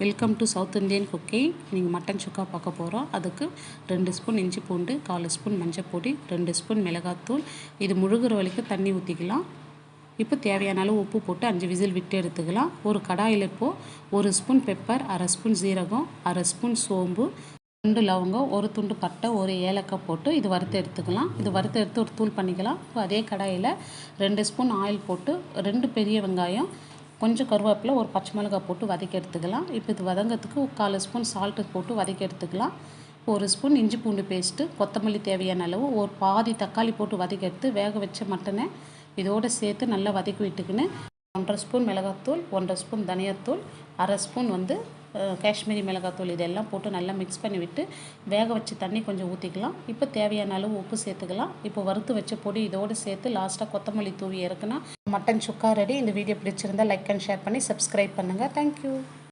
Welcome to south Indian cooking. நீங்கள் mutton சுக்கா பார்க்க போகிறோம். அதுக்கு 2 ஸ்பூன் இஞ்சி பூண்டு, 1/4 ஸ்பூன் மஞ்சள் பொடி, 2 ஸ்பூன் மிளகாத்தூள். இது முழுகிற வரைக்கும் தண்ணி ஊற்றிக்கலாம். இப்போ தேவையான அளவு உப்பு போட்டு 5 விசில் விட்டு எடுத்துக்கலாம். ஒரு கடாயில் இப்போது 1 ஸ்பூன் பெப்பர், 1/2 ஸ்பூன் சீரகம், 1/2 ஸ்பூன் சோம்பு, 2 லவங்கம், 1 துண்டு பட்டை, 1 ஏலக்காய் போட்டு இது வறுத்து எடுத்துக்கலாம். இது வறுத்து எடுத்து ஒரு தூள் பண்ணிக்கலாம். இப்போ அதே கடாயில் 2 ஸ்பூன் ஆயில் போட்டு 2 பெரிய வெங்காயம், கொஞ்சம் கருவேப்பிலை, ஒரு பச்சை மிளகாய் போட்டு வதக்கி எடுத்துக்கலாம். இப்போ இது வதங்கிறதுக்கு 1/4 ஸ்பூன் சால்ட்டு போட்டு வதக்கி எடுத்துக்கலாம். 1 ஸ்பூன் இஞ்சி பூண்டு பேஸ்ட்டு, கொத்தமல்லி தேவையான அளவு, ஒரு பாதி தக்காளி போட்டு வதக்கி எடுத்து வேக வச்ச மட்டனை இதோடு சேர்த்து நல்லா வதக்கி விட்டுக்கின்னு 1/2 ஸ்பூன் மிளகாத்தூள், 1/2 ஸ்பூன் தனியாத்தூள், 1/2 ஸ்பூன் காஷ்மீரி மிளகாத்தூள் இதெல்லாம் போட்டு நல்லா மிக்ஸ் பண்ணி விட்டு வேக வச்சு தண்ணி கொஞ்சம் ஊற்றிக்கலாம். இப்போ தேவையான அளவு உப்பு சேர்த்துக்கலாம். இப்போ வறுத்து வச்ச பொடி இதோடு சேர்த்து லாஸ்ட்டாக கொத்தமல்லி தூவி இறக்குனா மட்டன் சுக்கா ரெடி. இந்த வீடியோ பிடிச்சிருந்தால் லைக் அண்ட் ஷேர் பண்ணி சப்ஸ்கிரைப் பண்ணுங்கள். தேங்க்யூ.